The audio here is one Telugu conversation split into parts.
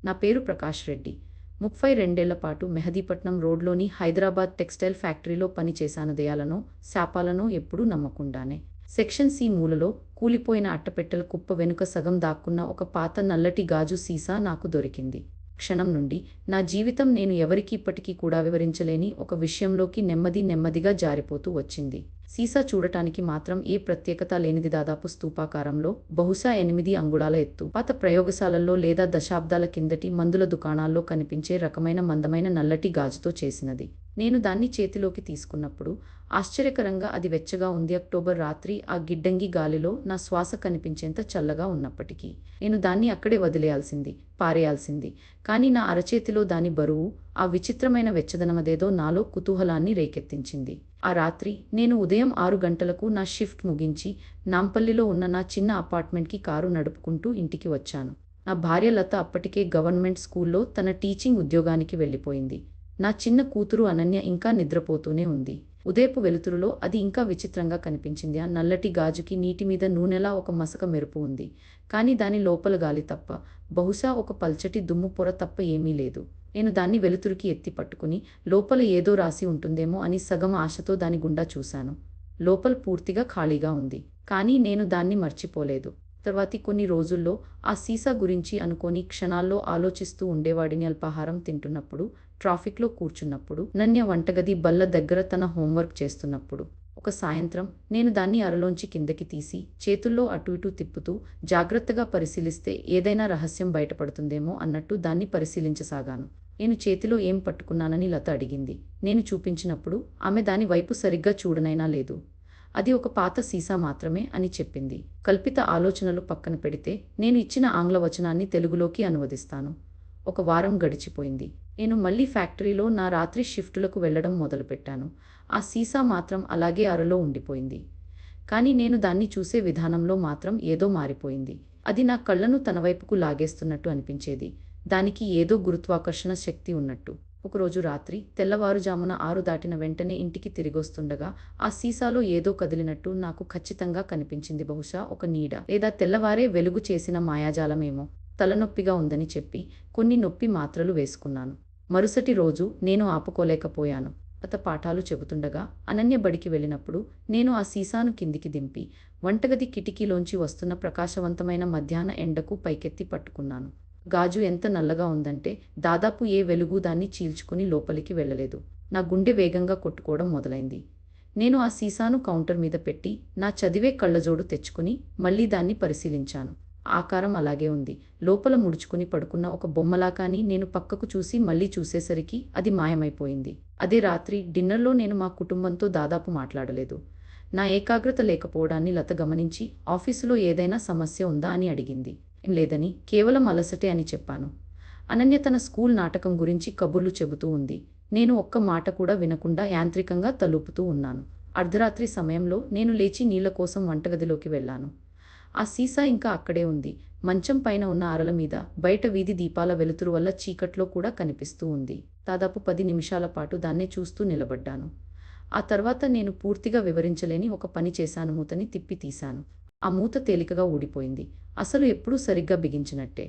నా పేరు ప్రకాష్ రెడ్డి. 32 పాటు మెహదీపట్నం రోడ్లోని హైదరాబాద్ టెక్స్టైల్ ఫ్యాక్టరీలో పనిచేశాను. దెయ్యాలనో శాపాలనో ఎప్పుడూ నమ్మకుండానే. సెక్షన్ సి మూలలో కూలిపోయిన అట్టపెట్టెల కుప్ప వెనుక సగం దాక్కున్న ఒక పాత నల్లటి గాజు సీసా నాకు దొరికింది. క్షణం నుండి నా జీవితం నేను ఎవరికీ ఇప్పటికీ కూడా వివరించలేని ఒక విషయంలోకి నెమ్మదిగా జారిపోతూ వచ్చింది. సీసా చూడటానికి మాత్రం ఏ ప్రత్యేకత లేనిది, దాదాపు స్తూపాకారంలో, బహుశా 8 అంగుళాల ఎత్తు. పాత ప్రయోగశాలల్లో లేదా దశాబ్దాల కిందటి మందుల దుకాణాల్లో కనిపించే రకమైన మందమైన నల్లటి గాజుతో చేసినది. నేను దాన్ని చేతిలోకి తీసుకున్నప్పుడు ఆశ్చర్యకరంగా అది వెచ్చగా ఉంది. అక్టోబర్ రాత్రి ఆ గిడ్డంగి గాలిలో నా శ్వాస కనిపించేంత చల్లగా ఉన్నప్పటికీ నేను దాన్ని అక్కడే వదిలేయాల్సింది, పారేయాల్సింది. కానీ నా అరచేతిలో దాని బరువు, ఆ విచిత్రమైన వెచ్చదనమదేదో నాలో కుతూహలాన్ని రేకెత్తించింది. ఆ రాత్రి నేను ఉదయం 6 గంటలకు నా షిఫ్ట్ ముగించి నాంపల్లిలో ఉన్న నా చిన్న అపార్ట్మెంట్కి కారు నడుపుకుంటూ ఇంటికి వచ్చాను. నా భార్య లత అప్పటికే గవర్నమెంట్ స్కూల్లో తన టీచింగ్ ఉద్యోగానికి వెళ్ళిపోయింది. నా చిన్న కూతురు అనన్య ఇంకా నిద్రపోతూనే ఉంది. ఉదయపు వెలుతురులో అది ఇంకా విచిత్రంగా కనిపించింది. ఆ నల్లటి గాజుకి నీటి మీద నూనెలా ఒక మసక మెరుపు ఉంది. కానీ దాని లోపల గాలి తప్ప, బహుశా ఒక పల్చటి దుమ్ము పొర తప్ప ఏమీ లేదు. నేను దాన్ని వెలుతురుకి ఎత్తి పట్టుకుని లోపల ఏదో రాసి ఉంటుందేమో అని సగం ఆశతో దాని గుండా చూశాను. లోపల పూర్తిగా ఖాళీగా ఉంది. కానీ నేను దాన్ని మర్చిపోలేదు. తర్వాతి కొన్ని రోజుల్లో ఆ సీసా గురించి అనుకోని క్షణాల్లో ఆలోచిస్తూ ఉండేవాడిని. అల్పాహారం తింటున్నప్పుడు, ట్రాఫిక్లో కూర్చున్నప్పుడు, నన్య వంటగది బల్ల దగ్గర తన హోంవర్క్ చేస్తున్నప్పుడు. ఒక సాయంత్రం నేను దాన్ని అరలోంచి కిందకి తీసి చేతుల్లో అటు ఇటు తిప్పుతూ జాగ్రత్తగా పరిశీలిస్తే ఏదైనా రహస్యం బయటపడుతుందేమో అన్నట్టు దాన్ని పరిశీలించసాగాను. నేను చేతిలో ఏం పట్టుకున్నానని లత అడిగింది. నేను చూపించినప్పుడు ఆమె దాని వైపు సరిగ్గా చూడనైనా లేదు. అది ఒక పాత సీసా మాత్రమే అని చెప్పింది. కల్పిత ఆలోచనలు పక్కన పెడితే నేను ఇచ్చిన ఆంగ్ల వచనాన్ని తెలుగులోకి అనువదిస్తాను. ఒక వారం గడిచిపోయింది. నేను మళ్ళీ ఫ్యాక్టరీలో నా రాత్రి షిఫ్టులకు వెళ్లడం మొదలుపెట్టాను. ఆ సీసా మాత్రం అలాగే అరలో ఉండిపోయింది. కానీ నేను దాన్ని చూసే విధానంలో మాత్రం ఏదో మారిపోయింది. అది నా కళ్ళను తన వైపుకు లాగేస్తున్నట్టు అనిపించేది. దానికి ఏదో గురుత్వాకర్షణ శక్తి ఉన్నట్టు. ఒకరోజు రాత్రి తెల్లవారుజామున 6 దాటిన వెంటనే ఇంటికి తిరిగొస్తుండగా ఆ సీసాలో ఏదో కదిలినట్టు నాకు ఖచ్చితంగా కనిపించింది. బహుశా ఒక నీడ, లేదా తెల్లవారే వెలుగు చేసిన మాయాజాలమేమో. తలనొప్పిగా ఉందని చెప్పి కొన్ని నొప్పి మాత్రలు వేసుకున్నాను. మరుసటి రోజు నేను ఆపుకోలేకపోయాను. లత పాఠాలు చెబుతుండగా అనన్య బడికి వెళ్ళినప్పుడు నేను ఆ సీసాను కిందికి దింపి వంటగది కిటికీలోంచి వస్తున్న ప్రకాశవంతమైన మధ్యాహ్న ఎండకు పైకెత్తి పట్టుకున్నాను. గాజు ఎంత నల్లగా ఉందంటే దాదాపు ఏ వెలుగు దాన్ని చీల్చుకుని లోపలికి వెళ్ళలేదు. నా గుండె వేగంగా కొట్టుకోవడం మొదలైంది. నేను ఆ సీసాను కౌంటర్ మీద పెట్టి నా చదివే కళ్ళజోడు తెచ్చుకుని మళ్ళీ దాన్ని పరిశీలించాను. ఆకారం అలాగే ఉంది. లోపల ముడుచుకుని పడుకున్న ఒక బొమ్మలా. కానీ నేను పక్కకు చూసి మళ్ళీ చూసేసరికి అది మాయమైపోయింది. అదే రాత్రి డిన్నర్లో నేను మా కుటుంబంతో దాదాపు మాట్లాడలేదు. నా ఏకాగ్రత లేకపోవడాన్ని లత గమనించి ఆఫీసులో ఏదైనా సమస్య ఉందా అని అడిగింది. ఏం లేదని, కేవలం అలసటే అని చెప్పాను. అనన్య తన స్కూల్ నాటకం గురించి కబుర్లు చెబుతూ ఉంది. నేను ఒక్క మాట కూడా వినకుండా యాంత్రికంగా తలూపుతూ ఉన్నాను. అర్ధరాత్రి సమయంలో నేను లేచి నీళ్ల కోసం వంటగదిలోకి వెళ్ళాను. ఆ సీసా ఇంకా అక్కడే ఉంది. మంచం పైన ఉన్న అరల మీద, బయట వీధి దీపాల వెలుతురు వల్ల చీకట్లో కూడా కనిపిస్తూ ఉంది. దాదాపు 10 నిమిషాల పాటు దాన్నే చూస్తూ నిలబడ్డాను. ఆ తర్వాత నేను పూర్తిగా వివరించలేని ఒక పని చేశాను. మూతని తిప్పి తీశాను. ఆ మూత తేలికగా ఊడిపోయింది. అసలు ఎప్పుడూ సరిగ్గా బిగించినట్టే.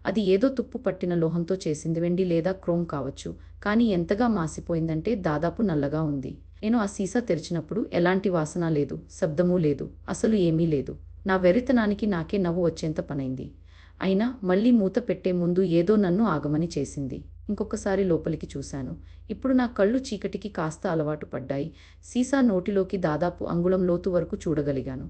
అది ఏదో తుప్పు పట్టిన లోహంతో చేసింది. వెండి లేదా క్రోమ్ కావచ్చు. కానీ ఎంతగా మాసిపోయిందంటే దాదాపు నల్లగా ఉంది. నేను ఆ సీసా తెరిచినప్పుడు ఎలాంటి వాసన లేదు, శబ్దమూ లేదు, అసలు ఏమీ లేదు. నా వెరితనానికి నాకే నవ్వు వచ్చేంత పనైంది. అయినా మళ్ళీ మూత పెట్టే ముందు ఏదో నన్ను ఆగమని చేసింది. ఇంకొకసారి లోపలికి చూశాను. ఇప్పుడు నా కళ్ళు చీకటికి కాస్త అలవాటు పడ్డాయి. సీసా నోటిలోకి దాదాపు అంగుళం లోతు వరకు చూడగలిగాను.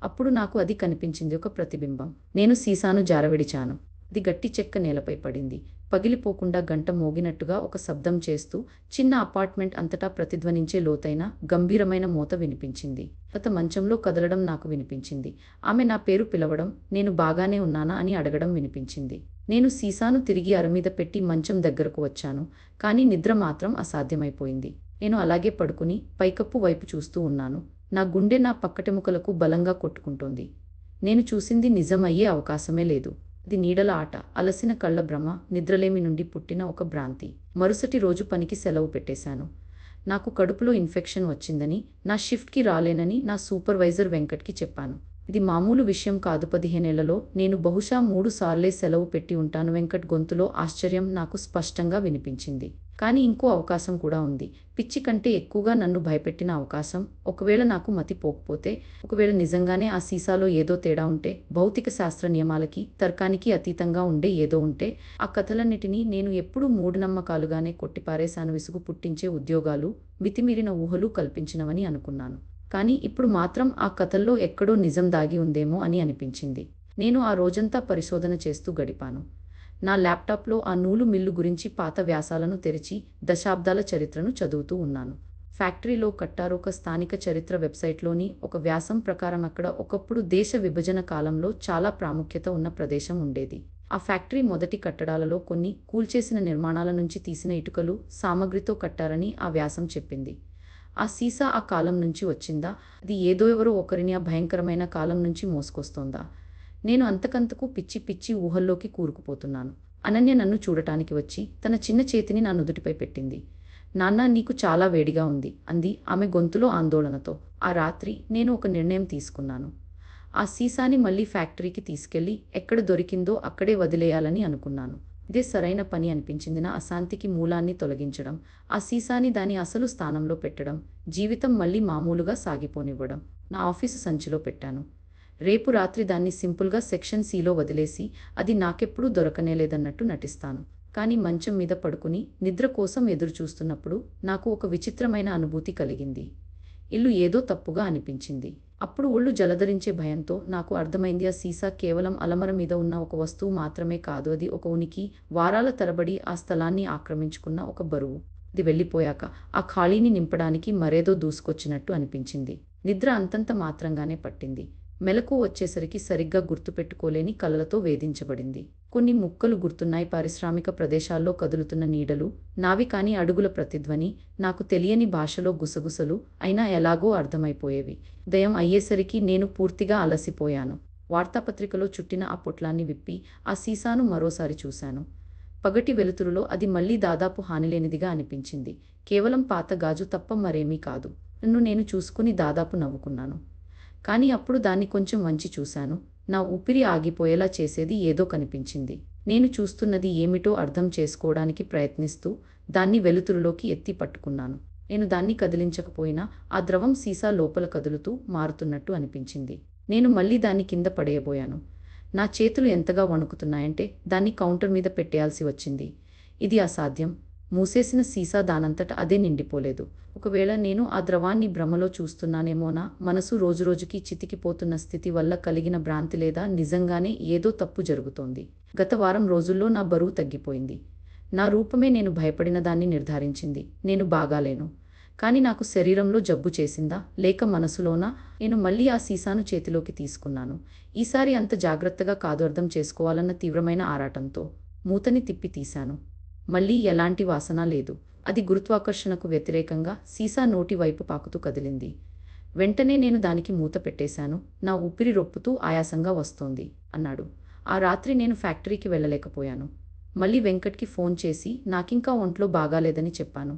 అప్పుడు నాకు అది కనిపించింది, ఒక ప్రతిబింబం. నేను సీసాను జారవిడిచాను. అది గట్టి చెక్క నేలపై పడింది. పగిలిపోకుండా గంట మోగినట్టుగా ఒక శబ్దం చేస్తూ చిన్న అపార్ట్మెంట్ అంతటా ప్రతిధ్వనించే లోతైన, గంభీరమైన మోత వినిపించింది. లత మంచంలో కదలడం నాకు వినిపించింది. ఆమె నా పేరు పిలవడం, నేను బాగానే ఉన్నానా అని అడగడం వినిపించింది. నేను సీసాను తిరిగి అరమీద పెట్టి మంచం దగ్గరకు వచ్చాను. కానీ నిద్ర మాత్రం అసాధ్యమైపోయింది. నేను అలాగే పడుకుని పైకప్పు వైపు చూస్తూ ఉన్నాను. నా గుండె నా పక్కటెముకలకు బలంగా కొట్టుకుంటోంది. నేను చూసింది నిజం అయ్యే అవకాశమే లేదు. అది నీడల ఆట, అలసిన కళ్ళ భ్రమ, నిద్రలేమి నుండి పుట్టిన ఒక భ్రాంతి. మరుసటి రోజు పనికి సెలవు పెట్టేశాను. నాకు కడుపులో ఇన్ఫెక్షన్ వచ్చిందని, నా షిఫ్ట్కి రాలేనని నా సూపర్వైజర్ వెంకట్కి చెప్పాను. ఇది మామూలు విషయం కాదు. 15 ఏళ్లలో నేను బహుశా 3 సార్లే సెలవు పెట్టి ఉంటాను. వెంకట్ గొంతులో ఆశ్చర్యం నాకు స్పష్టంగా వినిపించింది. కానీ ఇంకో అవకాశం కూడా ఉంది. పిచ్చి కంటే ఎక్కువగా నన్ను భయపెట్టిన అవకాశం. ఒకవేళ నాకు మతి పోకపోతే, ఒకవేళ నిజంగానే ఆ సీసాలో ఏదో తేడా ఉంటే, భౌతిక శాస్త్ర నియమాలకి, తర్కానికి అతీతంగా ఉండే ఏదో ఉంటే, ఆ కథలన్నిటినీ నేను ఎప్పుడూ మూఢనమ్మకాలుగానే కొట్టిపారేశాను. విసుగు పుట్టించే ఉద్యోగాలు, మితిమీరిన ఊహలు కల్పించినవని అనుకున్నాను. కానీ ఇప్పుడు మాత్రం ఆ కథల్లో ఎక్కడో నిజం దాగి ఉందేమో అని అనిపించింది. నేను ఆ రోజంతా పరిశోధన చేస్తూ గడిపాను. నా ల్యాప్టాప్లో ఆ నూలు మిల్లు గురించి పాత వ్యాసాలను తెరిచి దశాబ్దాల చరిత్రను చదువుతూ ఉన్నాను. ఫ్యాక్టరీలో కట్టారు. ఒక స్థానిక చరిత్ర వెబ్సైట్లోని ఒక వ్యాసం ప్రకారం అక్కడ ఒకప్పుడు దేశ విభజన కాలంలో చాలా ప్రాముఖ్యత ఉన్న ప్రదేశం ఉండేది. ఆ ఫ్యాక్టరీ మొదటి కట్టడాలలో కొన్ని కూల్చేసిన నిర్మాణాల నుంచి తీసిన ఇటుకలు, సామగ్రితో కట్టారని ఆ వ్యాసం చెప్పింది. ఆ సీసా ఆ కాలం నుంచి వచ్చిందా? అది ఏదో ఎవరో ఒకరిని ఆ భయంకరమైన కాలం నుంచి మోసుకొస్తోందా? నేను అంతకంతకు పిచ్చి పిచ్చి ఊహల్లోకి కూరుకుపోతున్నాను. అనన్య నన్ను చూడటానికి వచ్చి తన చిన్న చేతిని నా నుదుటిపై పెట్టింది. నాన్నా, నీకు చాలా వేడిగా ఉంది అంది ఆమె గొంతులో ఆందోళనతో. ఆ రాత్రి నేను ఒక నిర్ణయం తీసుకున్నాను. ఆ సీసాని మళ్ళీ ఫ్యాక్టరీకి తీసుకెళ్లి ఎక్కడ దొరికిందో అక్కడే వదిలేయాలని అనుకున్నాను. ఇదే సరైన పని అనిపించింది. నా అశాంతికి మూలాన్ని తొలగించడం, ఆ సీసాని దాని అసలు స్థానంలో పెట్టడం, జీవితం మళ్ళీ మామూలుగా సాగిపోనివ్వడం. నా ఆఫీసు సంచిలో పెట్టాను. రేపు రాత్రి దాన్ని సింపుల్గా సెక్షన్ సిలో వదిలేసి, అది నాకెప్పుడూ దొరకనేలేదన్నట్టు నటిస్తాను. కానీ మంచం మీద పడుకుని నిద్ర కోసం ఎదురుచూస్తున్నప్పుడు నాకు ఒక విచిత్రమైన అనుభూతి కలిగింది. ఇల్లు ఏదో తప్పుగా అనిపించింది. అప్పుడు ఒళ్ళు జలధరించే భయంతో నాకు అర్థమైంది, ఆ సీసా కేవలం అలమర మీద ఉన్న ఒక వస్తువు మాత్రమే కాదు. అది ఒక ఉనికి, వారాల తరబడి ఆ స్థలాన్ని ఆక్రమించుకున్న ఒక బరువు. అది వెళ్ళిపోయాక ఆ ఖాళీని నింపడానికి మరేదో దూసుకొచ్చినట్టు అనిపించింది. నిద్ర అంతంత మాత్రంగానే పట్టింది. మెలకువ వచ్చేసరికి సరిగ్గా గుర్తుపెట్టుకోలేని కలలతో వేధించబడింది. కొన్ని ముక్కలు గుర్తున్నాయి. పారిశ్రామిక ప్రదేశాల్లో కదులుతున్న నీడలు, నావి కాని అడుగుల ప్రతిధ్వని, నాకు తెలియని భాషలో గుసగుసలు, అయినా ఎలాగో అర్థమైపోయేవి. ఉదయం అయ్యేసరికి నేను పూర్తిగా అలసిపోయాను. వార్తాపత్రికలో చుట్టిన ఆ పొట్లాన్ని విప్పి ఆ సీసాను మరోసారి చూశాను. పగటి వెలుతురులో అది మళ్ళీ దాదాపు హానిలేనిదిగా అనిపించింది. కేవలం పాత గాజు తప్ప మరేమీ కాదు. నన్ను నేను చూసుకుని దాదాపు నవ్వుకున్నాను. కానీ అప్పుడు దాన్ని కొంచెం వంచి చూశాను. నా ఊపిరి ఆగిపోయేలా చేసేది ఏదో కనిపించింది. నేను చూస్తున్నది ఏమిటో అర్థం చేసుకోవడానికి ప్రయత్నిస్తూ దాన్ని వెలుతురులోకి ఎత్తి పట్టుకున్నాను. నేను దాన్ని కదిలించకపోయినా ఆ ద్రవం సీసా లోపల కదులుతూ మారుతున్నట్టు అనిపించింది. నేను మళ్ళీ దాన్ని కింద పడేయబోయాను. నా చేతులు ఎంతగా వణుకుతున్నాయంటే దాన్ని కౌంటర్ మీద పెట్టేయాల్సి వచ్చింది. ఇది అసాధ్యం. మూసేసిన సీసా దానంతట అదే నిండిపోలేదు. ఒకవేళ నేను ఆ ద్రవాన్ని భ్రమలో చూస్తున్నానేమోనా? మనసు రోజురోజుకి చితికిపోతున్న స్థితి వల్ల కలిగిన భ్రాంతి, లేదా నిజంగానే ఏదో తప్పు జరుగుతోంది? గత వారం రోజుల్లో నా బరువు తగ్గిపోయింది. నా రూపమే నేను భయపడిన దాన్ని నిర్ధారించింది. నేను బాగాలేను. కానీ నాకు శరీరంలో జబ్బు చేసిందా, లేక మనసులోనా? నేను మళ్ళీ ఆ సీసాను చేతిలోకి తీసుకున్నాను. ఈసారి అంత జాగ్రత్తగా కాదు, అర్థం చేసుకోవాలన్న తీవ్రమైన ఆరాటంతో. మూతని తిప్పి తీశాను. మళ్ళీ ఎలాంటి వాసన లేదు. అది గురుత్వాకర్షణకు వ్యతిరేకంగా సీసా నోటి వైపు పాకుతూ కదిలింది. వెంటనే నేను దానికి మూత పెట్టేశాను. నా ఊపిరి రొప్పుతూ ఆయాసంగా వస్తోంది అన్నాడు. ఆ రాత్రి నేను ఫ్యాక్టరీకి వెళ్ళలేకపోయాను. మళ్ళీ వెంకట్కి ఫోన్ చేసి నాకింకా ఒంట్లో బాగాలేదని చెప్పాను.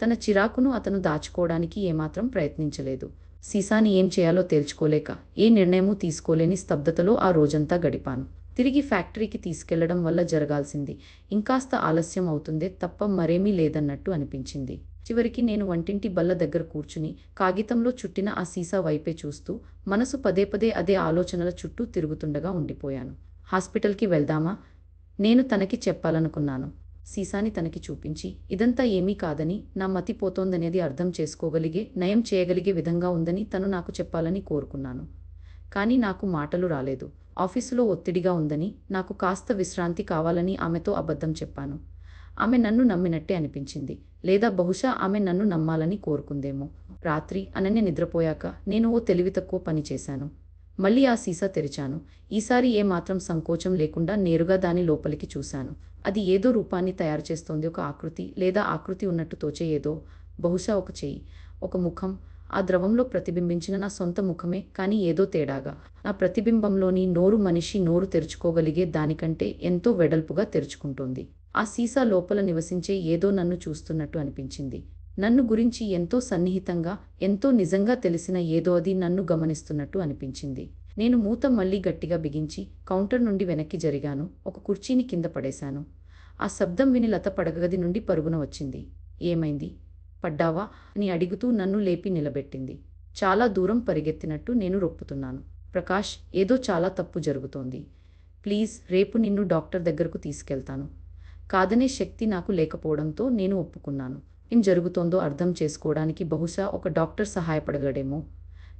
తన చిరాకును అతను దాచుకోవడానికి ఏమాత్రం ప్రయత్నించలేదు. సీసాని ఏం చేయాలో తేల్చుకోలేక, ఏ నిర్ణయమూ తీసుకోలేని స్తబ్దతలో ఆ రోజంతా గడిపాను. తిరిగి ఫ్యాక్టరీకి తీసుకెళ్లడం వల్ల జరగాల్సింది ఇంకాస్త ఆలస్యం అవుతుందే తప్ప మరేమీ లేదన్నట్టు అనిపించింది. చివరికి నేను వంటింటి బల్ల దగ్గర కూర్చుని కాగితంలో చుట్టిన ఆ సీసా వైపే చూస్తూ మనసు పదే పదే అదే ఆలోచనల చుట్టూ తిరుగుతుండగా ఉండిపోయాను. హాస్పిటల్కి వెళ్దామా? నేను తనకి చెప్పాలనుకున్నాను. సీసాని తనకి చూపించి ఇదంతా ఏమీ కాదని, నా మతి పోతోందనేది అర్థం చేసుకోగలిగే, నయం చేయగలిగే విధంగా ఉందని తను నాకు చెప్పాలని కోరుకున్నాను. కానీ నాకు మాటలు రాలేదు. ఆఫీసులో ఒత్తిడిగా ఉందని, నాకు కాస్త విశ్రాంతి కావాలని ఆమెతో అబద్ధం చెప్పాను. ఆమె నన్ను నమ్మినట్టే అనిపించింది. లేదా బహుశా ఆమె నన్ను నమ్మాలని కోరుకుందేమో. రాత్రి అనన్య నిద్రపోయాక నేను ఓ తెలివి తక్కువ పని చేశాను. మళ్ళీ ఆ సీసా తెరిచాను. ఈసారి ఏమాత్రం సంకోచం లేకుండా నేరుగా దాని లోపలికి చూశాను. అది ఏదో రూపాన్ని తయారు చేస్తోంది. ఒక ఆకృతి, లేదా ఆకృతి ఉన్నట్టు తోచే ఏదో. బహుశా ఒక చెయ్యి, ఒక ముఖం. ఆ ద్రవంలో ప్రతిబింబించిన నా సొంత ముఖమే, కానీ ఏదో తేడాగా. నా ప్రతిబింబంలోని నోరు మనిషి నోరు తెరుచుకోగలిగే దానికంటే ఎంతో వెడల్పుగా తెరుచుకుంటోంది. ఆ సీసా లోపల నివసించే ఏదో నన్ను చూస్తున్నట్టు అనిపించింది. నన్ను గురించి ఎంతో సన్నిహితంగా, ఎంతో నిజంగా తెలిసిన ఏదో అది నన్ను గమనిస్తున్నట్టు అనిపించింది. నేను మూత మళ్ళీ గట్టిగా బిగించి కౌంటర్ నుండి వెనక్కి జరిగాను. ఒక కుర్చీని కింద పడేశాను. ఆ శబ్దం విని లత పడగగది నుండి పరుగున వచ్చింది. ఏమైంది? పడ్డావా అని అడుగుతూ నన్ను లేపి నిలబెట్టింది. చాలా దూరం పరిగెత్తినట్టు నేను రొప్పుతున్నాను. ప్రకాష్, ఏదో చాలా తప్పు జరుగుతోంది. ప్లీజ్, రేపు నిన్ను డాక్టర్ దగ్గరకు తీసుకెళ్తాను. కాదనే శక్తి నాకు లేకపోవడంతో నేను ఒప్పుకున్నాను. ఏం జరుగుతోందో అర్థం చేసుకోవడానికి బహుశా ఒక డాక్టర్ సహాయపడగలడేమో.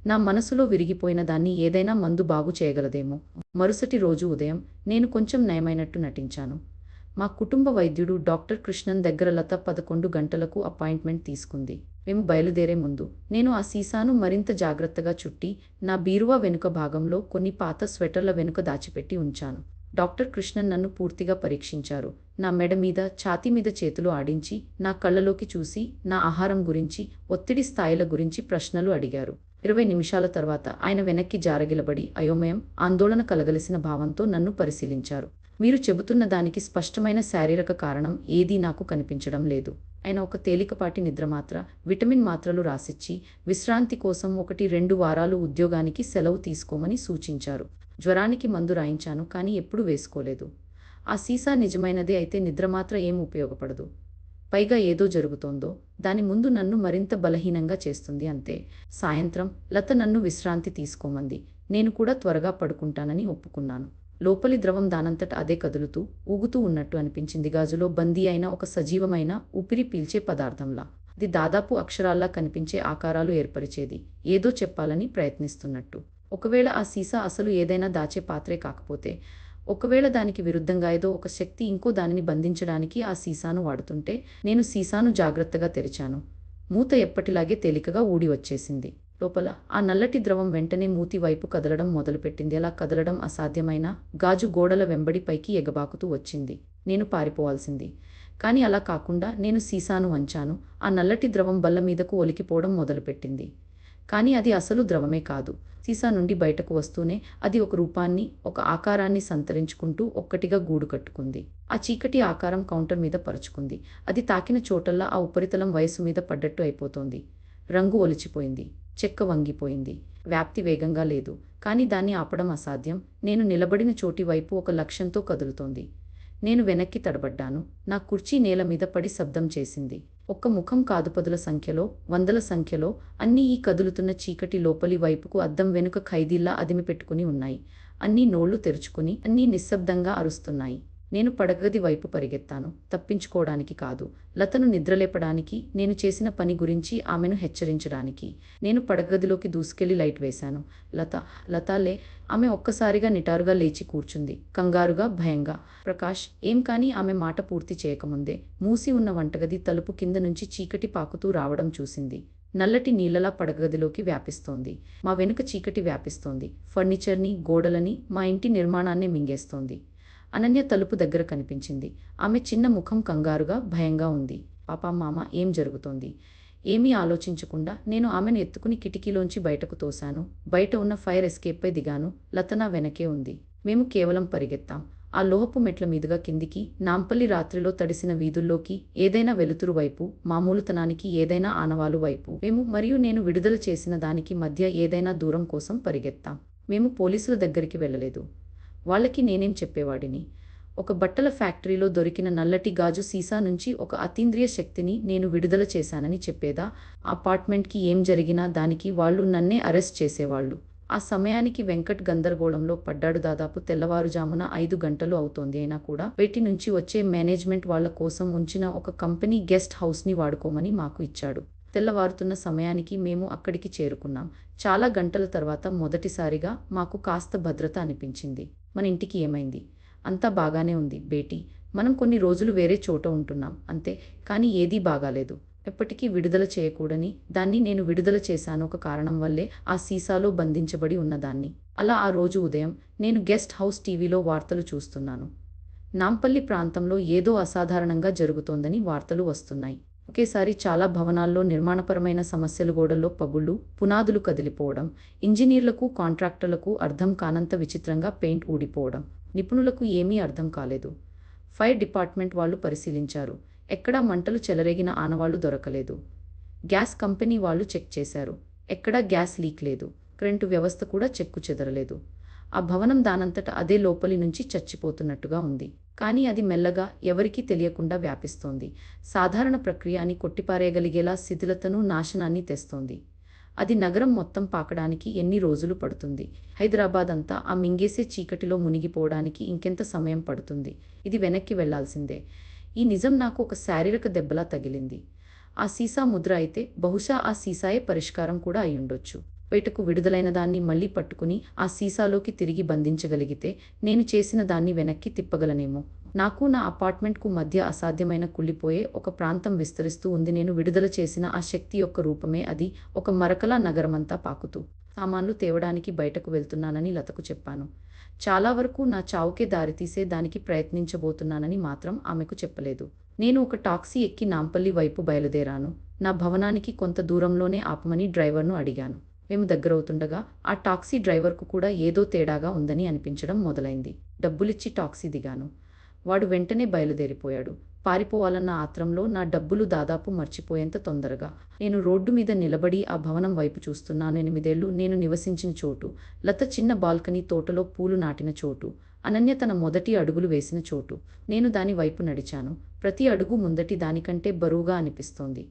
నా మనసులో విరిగిపోయిన దాన్ని ఏదైనా మందు బాగు చేయగలదేమో. మరుసటి రోజు ఉదయం నేను కొంచెం నయమైనట్టు నటించాను. మా కుటుంబ వైద్యుడు డాక్టర్ కృష్ణన్ దగ్గర లత 11 గంటలకు అపాయింట్మెంట్ తీసుకుంది. మేము బయలుదేరే ముందు నేను ఆ సీసాను మరింత జాగ్రత్తగా చుట్టి నా బీరువా వెనుక భాగంలో కొన్ని పాత స్వెటర్ల వెనుక దాచిపెట్టి ఉంచాను. డాక్టర్ కృష్ణన్ నన్ను పూర్తిగా పరీక్షించారు. నా మెడ మీద, ఛాతీ మీద చేతులు ఆడించి, నా కళ్ళలోకి చూసి, నా ఆహారం గురించి, ఒత్తిడి స్థాయిల గురించి ప్రశ్నలు అడిగారు. 20 నిమిషాల తర్వాత ఆయన వెనక్కి జారగిలబడి అయోమయం, ఆందోళన కలగలిసిన భావంతో నన్ను పరిశీలించారు. మీరు చెబుతున్న దానికి స్పష్టమైన శారీరక కారణం ఏదీ నాకు కనిపించడం లేదు. ఆయన ఒక తేలికపాటి నిద్రమాత్ర, విటమిన్ మాత్రలు రాసిచ్చి, విశ్రాంతి కోసం 1-2 వారాలు ఉద్యోగానికి సెలవు తీసుకోమని సూచించారు. జ్వరానికి మందు రాయించాను, కానీ ఎప్పుడూ వేసుకోలేదు. ఆ సీసా నిజమైనదే అయితే నిద్రమాత్ర ఏం ఉపయోగపడదు. పైగా ఏదో జరుగుతోందో దాని ముందు నన్ను మరింత బలహీనంగా చేస్తుంది అంతే. సాయంత్రం లత నన్ను విశ్రాంతి తీసుకోమంది. నేను కూడా త్వరగా పడుకుంటానని ఒప్పుకున్నాను. లోపలి ద్రవం దానంతట అదే కదులుతూ, ఊగుతూ ఉన్నట్టు అనిపించింది. గాజులో బందీ అయిన ఒక సజీవమైన, ఊపిరి పీల్చే పదార్థంలా. అది దాదాపు అక్షరాల్లా కనిపించే ఆకారాలు ఏర్పరిచేది. ఏదో చెప్పాలని ప్రయత్నిస్తున్నట్టు. ఒకవేళ ఆ సీసా అసలు ఏదైనా దాచే పాత్రే కాకపోతే, ఒకవేళ దానికి విరుద్ధంగా ఏదో ఒక శక్తి ఇంకో దానిని బంధించడానికి ఆ సీసాను వాడుతుంటే. నేను సీసాను జాగ్రత్తగా తెరిచాను. మూత ఎప్పటిలాగే తేలికగా ఊడి వచ్చేసింది. లోపల ఆ నల్లటి ద్రవం వెంటనే మూతి వైపు కదలడం మొదలుపెట్టింది. అలా కదలడం అసాధ్యమైన గాజు గోడల వెంబడి పైకి ఎగబాకుతూ వచ్చింది. నేను పారిపోవాల్సింది. కానీ అలా కాకుండా నేను సీసాను వంచాను. ఆ నల్లటి ద్రవం బల్ల మీదకు ఒలికిపోవడం మొదలుపెట్టింది. కానీ అది అసలు ద్రవమే కాదు. సీసా నుండి బయటకు వస్తూనే అది ఒక రూపాన్ని, ఒక ఆకారాన్ని సంతరించుకుంటూ ఒక్కటిగా గూడు కట్టుకుంది. ఆ చీకటి ఆకారం కౌంటర్ మీద పరుచుకుంది. అది తాకిన చోటల్లా ఆ ఉపరితలం వయసు మీద పడ్డట్టు అయిపోతోంది. రంగు ఒలిచిపోయింది. చెక్క వంగిపోయింది. వ్యాప్తి వేగంగా లేదు, కానీ దాన్ని ఆపడం అసాధ్యం. నేను నిలబడిన చోటి వైపు ఒక లక్ష్యంతో కదులుతోంది. నేను వెనక్కి తడబడ్డాను. నా కుర్చీ నేల మీద పడి శబ్దం చేసింది. ఒక్క ముఖం కాదు, పదుల సంఖ్యలో, వందల సంఖ్యలో, అన్నీ ఈ కదులుతున్న చీకటి లోపలి వైపుకు అద్దం వెనుక ఖైదీల్లా అదిమి పెట్టుకుని ఉన్నాయి. అన్నీ నోళ్లు తెరుచుకుని, అన్నీ నిశ్శబ్దంగా అరుస్తున్నాయి. నేను పడగది వైపు పరిగెత్తాను. తప్పించుకోవడానికి కాదు, లతను నిద్రలేపడానికి, నేను చేసిన పని గురించి ఆమెను హెచ్చరించడానికి. నేను పడగదిలోకి దూసుకెళ్లి లైట్ వేశాను. లత, లతాలే. ఆమె ఒక్కసారిగా నిటారుగా లేచి కూర్చుంది, కంగారుగా, భయంగా. ప్రకాష్, ఏం? కానీ ఆమె మాట పూర్తి చేయకముందే మూసి ఉన్న వంటగది తలుపు కింద నుంచి చీకటి పాకుతూ రావడం చూసింది. నల్లటి నీళ్లలా పడగదిలోకి వ్యాపిస్తోంది. మా వెనుక చీకటి వ్యాపిస్తోంది. ఫర్నిచర్ని, గోడలని, మా ఇంటి నిర్మాణాన్నే మింగేస్తోంది. అనన్య తలుపు దగ్గర కనిపించింది. ఆమె చిన్న ముఖం కంగారుగా, భయంగా ఉంది. పాపా, మామ, ఏం జరుగుతోంది? ఏమీ ఆలోచించకుండా నేను ఆమెను ఎత్తుకుని కిటికీలోంచి బయటకు తోశాను. బయట ఉన్న ఫైర్ ఎస్కేప్పై దిగాను. లత నా వెనకే ఉంది. మేము కేవలం పరిగెత్తాం. ఆ లోహపు మెట్ల మీదుగా కిందికి, నాంపల్లి రాత్రిలో తడిసిన వీధుల్లోకి, ఏదైనా వెలుతురు వైపు, మామూలుతనానికి ఏదైనా ఆనవాలు వైపు. మేము మరియు నేను విడుదల చేసిన దానికి మధ్య ఏదైనా దూరం కోసం పరిగెత్తాం. మేము పోలీసుల దగ్గరికి వెళ్ళలేదు. వాళ్ళకి నేనేం చెప్పేవాడిని? ఒక బట్టల ఫ్యాక్టరీలో దొరికిన నల్లటి గాజు సీసా నుంచి ఒక అతీంద్రియ శక్తిని నేను విడుదల చేశానని చెప్పేదా? అపార్ట్మెంట్కి ఏం జరిగినా దానికి వాళ్ళు నన్నే అరెస్ట్ చేసేవాళ్ళు. ఆ సమయానికి వెంకట్ గందరగోళంలో పడ్డాడు. దాదాపు తెల్లవారుజామున 5 గంటలు అవుతోంది. అయినా కూడా బయటి నుంచి వచ్చే మేనేజ్మెంట్ వాళ్ళ కోసం ఉంచిన ఒక కంపెనీ గెస్ట్ హౌస్ని వాడుకోమని మాకు ఇచ్చాడు. తెల్లవారుతున్న సమయానికి మేము అక్కడికి చేరుకున్నాం. చాలా గంటల తర్వాత మొదటిసారిగా మాకు కాస్త భద్రత అనిపించింది. మన ఇంటికి ఏమైంది? అంతా బాగానే ఉంది బేటీ. మనం కొన్ని రోజులు వేరే చోట ఉంటున్నాం అంతే. కానీ ఏదీ బాగాలేదు. ఎప్పటికీ విడుదల చేయకూడని దాన్ని నేను విడుదల చేశాను. ఒక కారణం వల్లే ఆ సీసాలో బంధించబడి ఉన్నదాన్ని. అలా ఆ రోజు ఉదయం నేను గెస్ట్ హౌస్ టీవీలో వార్తలు చూస్తున్నాను. నాంపల్లి ప్రాంతంలో ఏదో అసాధారణంగా జరుగుతోందని వార్తలు వస్తున్నాయి. ఒకేసారి చాలా భవనాల్లో నిర్మాణపరమైన సమస్యలు, గోడల్లో పగుళ్ళు, పునాదులు కదిలిపోవడం, ఇంజనీర్లకు, కాంట్రాక్టర్లకు అర్థం కానంత విచిత్రంగా పెయింట్ ఊడిపోవడం. నిపుణులకు ఏమీ అర్థం కాలేదు. ఫైర్ డిపార్ట్మెంట్ వాళ్ళు పరిశీలించారు. ఎక్కడా మంటలు చెలరేగిన ఆనవాళ్లు దొరకలేదు. గ్యాస్ కంపెనీ వాళ్ళు చెక్ చేశారు. ఎక్కడా గ్యాస్ లీక్ లేదు. కరెంటు వ్యవస్థ కూడా చెక్కు చెదరలేదు. ఆ భవనం దానంతట అదే లోపలి నుంచి చచ్చిపోతున్నట్టుగా ఉంది. కానీ అది మెల్లగా, ఎవరికీ తెలియకుండా వ్యాపిస్తోంది. సాధారణ ప్రక్రియ అని కొట్టిపారేయగలిగేలా శిథిలతను, నాశనాన్ని తెస్తోంది. అది నగరం మొత్తం పాకడానికి ఎన్ని రోజులు పడుతుంది? హైదరాబాద్ అంతా ఆ మింగేసే చీకటిలో మునిగిపోవడానికి ఇంకెంత సమయం పడుతుంది? ఇది వెనక్కి వెళ్లాల్సిందే. ఈ నిజం నాకు ఒక శారీరక దెబ్బలా తగిలింది. ఆ సీసా ముద్ర అయితే బహుశా ఆ సీసాయే పరిష్కారం కూడా అయ్యుండొచ్చు. బయటకు విడుదలైన దాన్ని మళ్లీ పట్టుకుని ఆ సీసాలోకి తిరిగి బంధించగలిగితే నేను చేసిన దాన్ని వెనక్కి తిప్పగలనేమో. నాకు నా అపార్ట్మెంట్కు మధ్య అసాధ్యమైన కుళ్ళిపోయే ఒక ప్రాంతం విస్తరిస్తూ ఉంది. నేను విడుదల చేసిన ఆ శక్తి యొక్క రూపమే అది. ఒక మరకలా నగరమంతా పాకుతూ. సామాన్లు తేవడానికి బయటకు వెళ్తున్నానని లతకు చెప్పాను. చాలా వరకు నా చావుకే దారితీసే దానికి ప్రయత్నించబోతున్నానని మాత్రం ఆమెకు చెప్పలేదు. నేను ఒక టాక్సీ ఎక్కి నాంపల్లి వైపు బయలుదేరాను. నా భవనానికి కొంత దూరంలోనే ఆపమని డ్రైవర్ను అడిగాను. మేము దగ్గరవుతుండగా ఆ టాక్సీ డ్రైవర్కు కూడా ఏదో తేడాగా ఉందని అనిపించడం మొదలైంది. డబ్బులిచ్చి టాక్సీ దిగాను. వాడు వెంటనే బయలుదేరిపోయాడు. పారిపోవాలన్న ఆత్రంలో నా డబ్బులు దాదాపు మర్చిపోయేంత తొందరగా. నేను రోడ్డు మీద నిలబడి ఆ భవనం వైపు చూస్తున్నాను. 8 ఏళ్లు నేను నివసించిన చోటు, లత చిన్న బాల్కనీ తోటలో పూలు నాటిన చోటు, అనన్య తన మొదటి అడుగులు వేసిన చోటు. నేను దాని వైపు నడిచాను. ప్రతి అడుగు ముందటి దానికంటే బరువుగా అనిపిస్తోంది.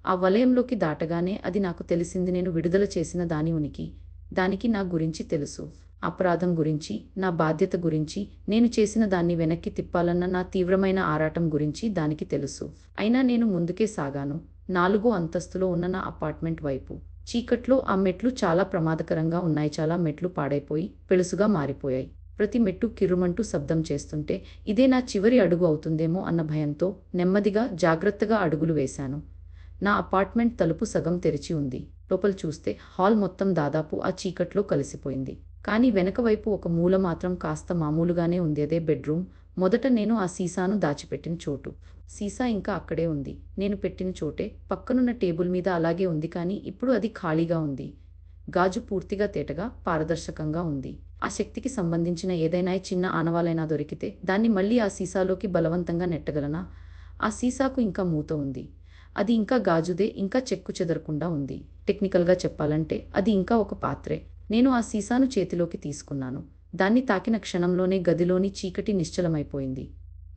ఆ వలయంలోకి దాటగానే అది నాకు తెలిసింది. నేను విడుదల చేసిన దాని ఉనికి. దానికి నా గురించి తెలుసు. అపరాధం గురించి, నా బాధ్యత గురించి, నేను చేసిన దాన్ని వెనక్కి తిప్పాలన్న నా తీవ్రమైన ఆరాటం గురించి దానికి తెలుసు. అయినా నేను ముందుకే సాగాను. 4వ అంతస్తులో ఉన్న నా అపార్ట్మెంట్ వైపు. చీకట్లో ఆ మెట్లు చాలా ప్రమాదకరంగా ఉన్నాయి. చాలా మెట్లు పాడైపోయి, పెళుసుగా మారిపోయాయి. ప్రతి మెట్టు కిర్రుమంటూ శబ్దం చేస్తుంటే, ఇదే నా చివరి అడుగు అవుతుందేమో అన్న భయంతో నెమ్మదిగా, జాగ్రత్తగా అడుగులు వేశాను. నా అపార్ట్మెంట్ తలుపు సగం తెరిచి ఉంది. లోపల చూస్తే హాల్ మొత్తం దాదాపు ఆ చీకట్లో కలిసిపోయింది. కానీ వెనకవైపు ఒక మూల మాత్రం కాస్త మామూలుగానే ఉంది. అదే బెడ్రూమ్. మొదట నేను ఆ సీసాను దాచిపెట్టిన చోటు. సీసా ఇంకా అక్కడే ఉంది. నేను పెట్టిన చోటే, పక్కనున్న టేబుల్ మీద అలాగే ఉంది. కానీ ఇప్పుడు అది ఖాళీగా ఉంది. గాజు పూర్తిగా తేటగా, పారదర్శకంగా ఉంది. ఆ శక్తికి సంబంధించిన ఏదైనా చిన్న ఆనవాలైనా దొరికితే దాన్ని మళ్ళీ ఆ సీసాలోకి బలవంతంగా నెట్టగలనా? ఆ సీసాకు ఇంకా మూత ఉంది. అది ఇంకా గాజుదే, ఇంకా చెక్కు చెదరకుండా ఉంది. టెక్నికల్గా చెప్పాలంటే అది ఇంకా ఒక పాత్రే. నేను ఆ సీసాను చేతిలోకి తీసుకున్నాను. దాన్ని తాకిన క్షణంలోనే గదిలోని చీకటి నిశ్చలమైపోయింది.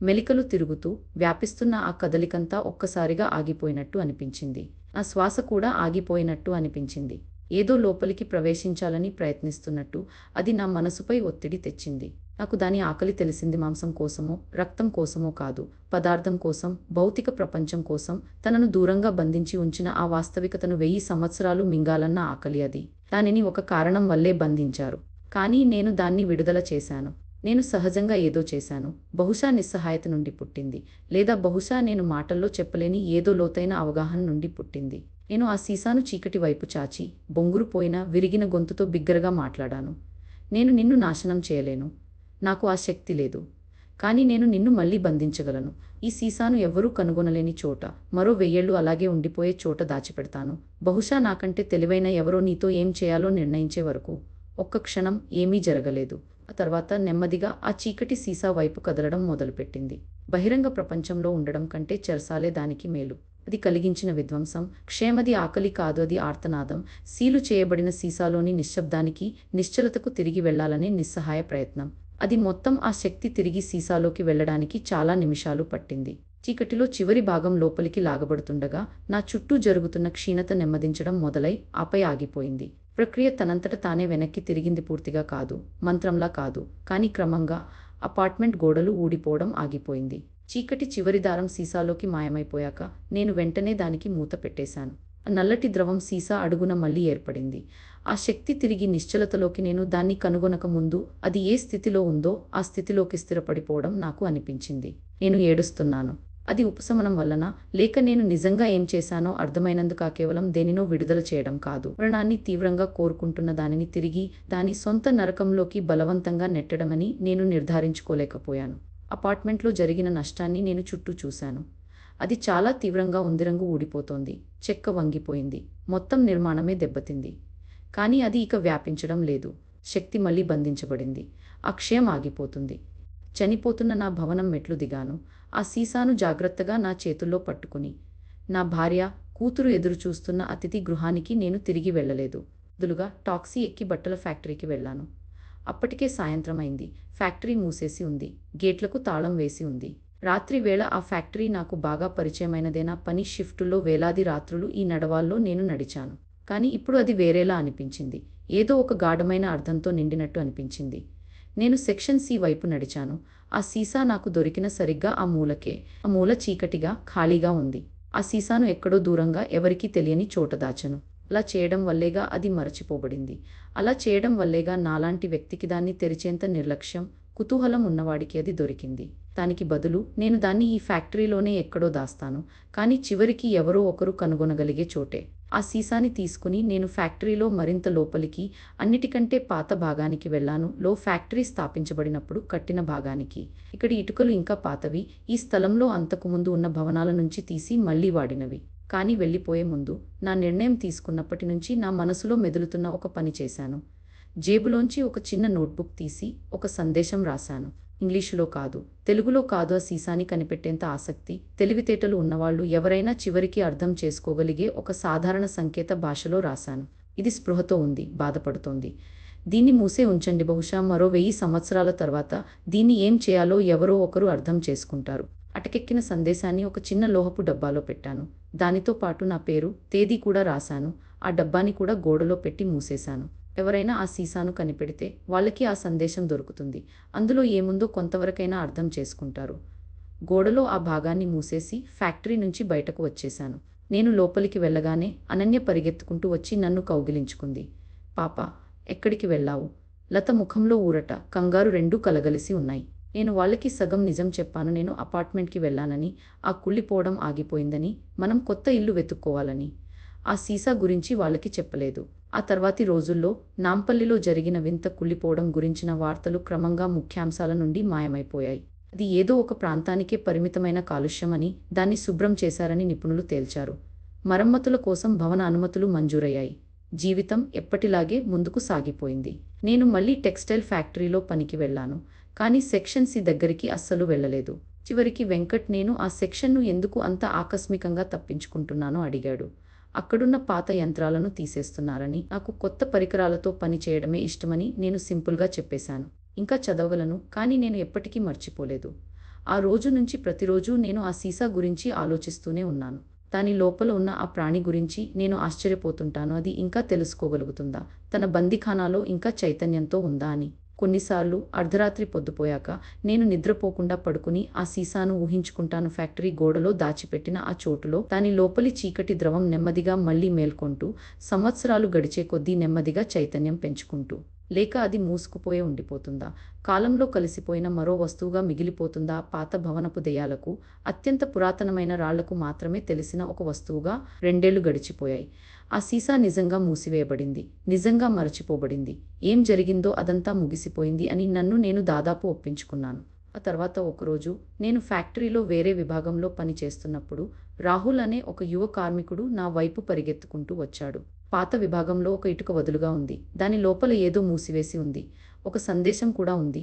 మెలికలు తిరుగుతూ, వ్యాపిస్తున్న ఆ కదలికంతా ఒక్కసారిగా ఆగిపోయినట్టు అనిపించింది. నా శ్వాస కూడా ఆగిపోయినట్టు అనిపించింది. ఏదో లోపలికి ప్రవేశించాలని ప్రయత్నిస్తున్నట్టు అది నా మనసుపై ఒత్తిడి తెచ్చింది. నాకు దాని ఆకలి తెలిసింది. మాంసం కోసమో, రక్తం కోసమో కాదు. పదార్థం కోసం, భౌతిక ప్రపంచం కోసం, తనను దూరంగా బంధించి ఉంచిన ఆ వాస్తవికతను 1000 సంవత్సరాలు మింగాలన్న ఆకలి అది. దానిని ఒక కారణం వల్లే బంధించారు. కానీ నేను దాన్ని విడుదల చేశాను. నేను సహజంగా ఏదో చేశాను. బహుశా నిస్సహాయత నుండి పుట్టింది. లేదా బహుశా నేను మాటల్లో చెప్పలేని ఏదో లోతైన అవగాహన నుండి పుట్టింది. నేను ఆ సీసాను చీకటి వైపు చాచి, బొంగురుపోయిన, విరిగిన గొంతుతో బిగ్గరగా మాట్లాడాను. నేను నిన్ను నాశనం చేయలేను. నాకు ఆ శక్తి లేదు. కానీ నేను నిన్ను మళ్ళీ బంధించగలను. ఈ సీసాను ఎవ్వరూ కనుగొనలేని చోట, మరో 1000 ఏళ్లు అలాగే ఉండిపోయే చోట దాచిపెడతాను. బహుశా నాకంటే తెలివైన ఎవరో నీతో ఏం చేయాలో నిర్ణయించే వరకు. ఒక్క క్షణం ఏమీ జరగలేదు. ఆ తర్వాత నెమ్మదిగా ఆ చీకటి సీసా వైపు కదలడం మొదలుపెట్టింది. బహిరంగ ప్రపంచంలో ఉండడం కంటే చెరసాలే దానికి మేలు. అది కలిగించిన విధ్వంసం, క్షేమది ఆకలి కాదు, అది ఆర్తనాదం. సీలు చేయబడిన సీసాలోని నిశ్శబ్దానికి, నిశ్చలతకు తిరిగి వెళ్లాలనే నిస్సహాయ ప్రయత్నం. అది మొత్తం ఆ శక్తి తిరిగి సీసాలోకి వెళ్లడానికి చాలా నిమిషాలు పట్టింది. చీకటిలో చివరి భాగం లోపలికి లాగబడుతుండగా నా చుట్టూ జరుగుతున్న క్షీణత నెమ్మదించడం మొదలై, ఆపై ఆగిపోయింది. ప్రక్రియ తనంతట తానే వెనక్కి తిరిగింది. పూర్తిగా కాదు, మంత్రంలా కాదు, కానీ క్రమంగా. అపార్ట్మెంట్ గోడలు ఊడిపోవడం ఆగిపోయింది. చీకటి చివరి దారం సీసాలోకి మాయమైపోయాక నేను వెంటనే దానికి మూత పెట్టేశాను. ఆ నల్లటి ద్రవం సీసా అడుగున మళ్ళీ ఏర్పడింది. ఆ శక్తి తిరిగి నిశ్చలతలోకి నేను దాన్ని కనుగొనక ముందు అది ఏ స్థితిలో ఉందో ఆ స్థితిలోకి స్థిరపడిపోవడం నాకు అనిపించింది. నేను ఏడుస్తున్నాను. అది ఉపశమనం వల్లనా, లేక నేను నిజంగా ఏం చేశానో అర్థమైనందుకా? కేవలం దేనినో విడుదల చేయడం కాదు, మరణాన్ని తీవ్రంగా కోరుకుంటున్న దానిని తిరిగి దాని సొంత నరకంలోకి బలవంతంగా నెట్టడమని నేను నిర్ధారించుకోలేకపోయాను. అపార్ట్మెంట్లో జరిగిన నష్టాన్ని నేను చుట్టూ చూశాను. అది చాలా తీవ్రంగా ఉంది. రంగు ఊడిపోతోంది, చెక్క వంగిపోయింది, మొత్తం నిర్మాణమే దెబ్బతింది. కానీ అది ఇక వ్యాపించడం లేదు. శక్తి మళ్ళీ బంధించబడింది. ఆ క్షయం ఆగిపోతుంది. చనిపోతున్న నా భవనం మెట్లు దిగాను. ఆ సీసాను జాగ్రత్తగా నా చేతుల్లో పట్టుకుని. నా భార్య, కూతురు ఎదురు చూస్తున్న అతిథి గృహానికి నేను తిరిగి వెళ్ళలేదు. బదులుగా టాక్సీ ఎక్కి బట్టల ఫ్యాక్టరీకి వెళ్ళాను. అప్పటికే సాయంత్రం అయింది. ఫ్యాక్టరీ మూసేసి ఉంది. గేట్లకు తాళం వేసి ఉంది. రాత్రి వేళ ఆ ఫ్యాక్టరీ నాకు బాగా పరిచయమైనదేనా. పని షిఫ్టుల్లో వేలాది రాత్రులు ఈ నడవాల్లో నేను నడిచాను. కానీ ఇప్పుడు అది వేరేలా అనిపించింది. ఏదో ఒక గాఢమైన అర్థంతో నిండినట్టు అనిపించింది. నేను సెక్షన్ సి వైపు నడిచాను. ఆ సీసా నాకు దొరికిన సరిగ్గా ఆ మూలకే. ఆ మూల చీకటిగా, ఖాళీగా ఉంది. ఆ సీసాను ఎక్కడో దూరంగా ఎవరికీ తెలియని చోట దాచాను. అలా చేయడం వల్లేగా అది మరచిపోబడింది. అలా చేయడం వల్లేగా నాలాంటి వ్యక్తికి దాన్ని తెరిచేంత నిర్లక్ష్యం, కుతూహలం ఉన్నవాడికి అది దొరికింది. దానికి బదులు నేను దాన్ని ఈ ఫ్యాక్టరీలోనే ఎక్కడో దాస్తాను. కానీ చివరికి ఎవరో ఒకరు కనుగొనగలిగే చోటే. ఆ సీసాని తీసుకుని నేను ఫ్యాక్టరీలో మరింత లోపలికి, అన్నిటికంటే పాత భాగానికి వెళ్ళాను. ఫ్యాక్టరీ స్థాపించబడినప్పుడు కట్టిన భాగానికి. ఇక్కడి ఇటుకలు ఇంకా పాతవి. ఈ స్థలంలో అంతకుముందు ఉన్న భవనాల నుంచి తీసి మళ్లీ వాడినవి. కానీ వెళ్ళిపోయే ముందు, నా నిర్ణయం తీసుకున్నప్పటి నుంచి నా మనసులో మెదులుతున్న ఒక పని చేశాను. జేబులోంచి ఒక చిన్న నోట్బుక్ తీసి ఒక సందేశం రాశాను. ఇంగ్లీషులో కాదు, తెలుగులో కాదు. ఆ సీసాని కనిపెట్టేంత ఆసక్తి, తెలివితేటలు ఉన్నవాళ్లు ఎవరైనా చివరికి అర్థం చేసుకోగలిగే ఒక సాధారణ సంకేత భాషలో రాశాను. ఇది స్పృహతో ఉంది, బాధపడుతోంది. దీన్ని మూసే ఉంచండి. బహుశా మరో 1000 సంవత్సరాల తర్వాత దీన్ని ఏం చేయాలో ఎవరో ఒకరు అర్థం చేసుకుంటారు. అటకెక్కిన సందేశాన్ని ఒక చిన్న లోహపు డబ్బాలో పెట్టాను. దానితో పాటు నా పేరు, తేదీ కూడా రాశాను. ఆ డబ్బాని కూడా గోడలో పెట్టి మూసేశాను. ఎవరైనా ఆ సీసాను కనిపెడితే వాళ్ళకి ఆ సందేశం దొరుకుతుంది. అందులో ఏముందో కొంతవరకైనా అర్థం చేసుకుంటారు. గోడలో ఆ భాగాన్ని మూసేసి ఫ్యాక్టరీ నుంచి బయటకు వచ్చేశాను. నేను లోపలికి వెళ్ళగానే అనన్య పరిగెత్తుకుంటూ వచ్చి నన్ను కౌగిలించుకుంది. పాపా, ఎక్కడికి వెళ్ళావు? లత ముఖంలో ఊరట, కంగారు రెండూ కలగలిసి ఉన్నాయి. నేను వాళ్ళకి సగం నిజం చెప్పాను. నేను అపార్ట్మెంట్కి వెళ్ళానని, ఆ కుళ్ళిపోవడం ఆగిపోయిందని, మనం కొత్త ఇల్లు వెతుక్కోవాలని. ఆ సీసా గురించి వాళ్ళకి చెప్పలేదు. ఆ తర్వాతి రోజుల్లో నాంపల్లిలో జరిగిన వింత కుళ్ళిపోవడం గురించిన వార్తలు క్రమంగా ముఖ్యాంశాల నుండి మాయమైపోయాయి. అది ఏదో ఒక ప్రాంతానికే పరిమితమైన కాలుష్యమని, దాన్ని శుభ్రం చేశారని నిపుణులు తేల్చారు. మరమ్మతుల కోసం భవన అనుమతులు మంజూరయ్యాయి. జీవితం ఎప్పటిలాగే ముందుకు సాగిపోయింది. నేను మళ్ళీ టెక్స్టైల్ ఫ్యాక్టరీలో పనికి వెళ్ళాను. కానీ సెక్షన్ సి దగ్గరికి అస్సలు వెళ్ళలేదు. చివరికి వెంకట్ నేను ఆ సెక్షన్ను ఎందుకు అంత ఆకస్మికంగా తప్పించుకుంటున్నానో అడిగాడు. అక్కడున్న పాత యంత్రాలను తీసేస్తున్నారని, నాకు కొత్త పరికరాలతో పని చేయడమే ఇష్టమని నేను సింపుల్గా చెప్పేశాను. ఇంకా చదవగలను, కానీ నేను ఎప్పటికీ మర్చిపోలేదు. ఆ రోజు నుంచి ప్రతిరోజూ నేను ఆ సీసా గురించి ఆలోచిస్తూనే ఉన్నాను. దాని లోపల ఉన్న ఆ ప్రాణి గురించి నేను ఆశ్చర్యపోతుంటాను. అది ఇంకా తెలుసుకోగలుగుతుందా? తన బందీఖానాలో ఇంకా చైతన్యంతో ఉందా అని. కొన్నిసార్లు అర్ధరాత్రి పొద్దుపోయాక నేను నిద్రపోకుండా పడుకుని ఆ సీసాను ఊహించుకుంటాను. ఫ్యాక్టరీ గోడలో దాచిపెట్టిన ఆ చోటులో దాని లోపలి చీకటి ద్రవం నెమ్మదిగా మళ్లీ మేల్కొంటూ, సంవత్సరాలు గడిచే కొద్దీ నెమ్మదిగా చైతన్యం పెంచుకుంటూ. లేక అది మూసుకుపోయే ఉండిపోతుందా? కాలంలో కలిసిపోయిన మరో వస్తువుగా మిగిలిపోతుందా? పాత భవనపు దెయ్యాలకు, అత్యంత పురాతనమైన రాళ్లకు మాత్రమే తెలిసిన ఒక వస్తువుగా 2 ఏళ్లు గడిచిపోయాయి. ఆ సీసా నిజంగా మూసివేయబడింది. నిజంగా మరచిపోబడింది. ఏం జరిగిందో అదంతా ముగిసిపోయింది అని నన్ను నేను దాదాపు ఒప్పించుకున్నాను. ఆ తర్వాత ఒకరోజు నేను ఫ్యాక్టరీలో వేరే విభాగంలో పని చేస్తున్నప్పుడు రాహుల్ అనే ఒక యువ కార్మికుడు నా వైపు పరిగెత్తుకుంటూ వచ్చాడు. పాత విభాగంలో ఒక ఇటుక వదులుగా ఉంది. దాని లోపల ఏదో మూసివేసి ఉంది. ఒక సందేశం కూడా ఉంది.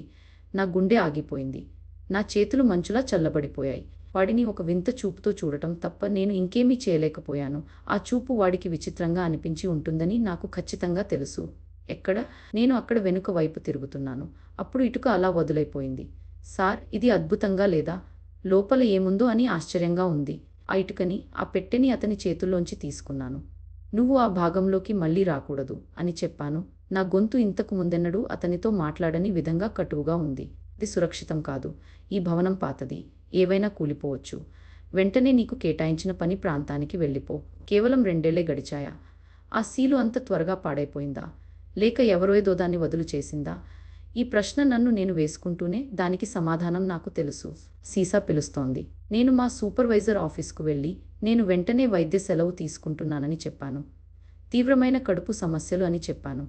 నా గుండె ఆగిపోయింది. నా చేతులు మంచులా చల్లబడిపోయాయి. వాడిని ఒక వింత చూపుతో చూడటం తప్ప నేను ఇంకేమీ చేయలేకపోయాను. ఆ చూపు వాడికి విచిత్రంగా అనిపించి ఉంటుందని నాకు ఖచ్చితంగా తెలుసు. ఎక్కడ? నేను అక్కడ వెనుక వైపు తిరుగుతున్నాను. అప్పుడు ఇటుక అలా వదులైపోయింది. సార్, ఇది అద్భుతంగా లేదా? లోపల ఏముందో అని ఆశ్చర్యంగా ఉంది. ఆ ఇటుకని, ఆ పెట్టెని అతని చేతుల్లోంచి తీసుకున్నాను. నువ్వు ఆ భాగంలోకి మళ్ళీ రాకూడదు అని చెప్పాను. నా గొంతు ఇంతకు ముందెన్నడూ అతనితో మాట్లాడని విధంగా కటువుగా ఉంది. ఇది సురక్షితం కాదు. ఈ భవనం పాతది. ఏవైనా కూలిపోవచ్చు. వెంటనే నీకు కేటాయించిన పని ప్రాంతానికి వెళ్ళిపో. కేవలం 2 ఏళ్లే గడిచాయా? ఆ సీలు అంత త్వరగా పాడైపోయిందా? లేక ఎవరో ఏదో దాన్ని వదులు చేసిందా? ఈ ప్రశ్న నన్ను నేను వేసుకుంటూనే దానికి సమాధానం నాకు తెలుసు. సీసా పిలుస్తోంది. నేను మా సూపర్వైజర్ ఆఫీస్కు వెళ్ళి నేను వెంటనే వైద్య సెలవు తీసుకుంటున్నానని చెప్పాను. తీవ్రమైన కడుపు సమస్యలు అని చెప్పాను.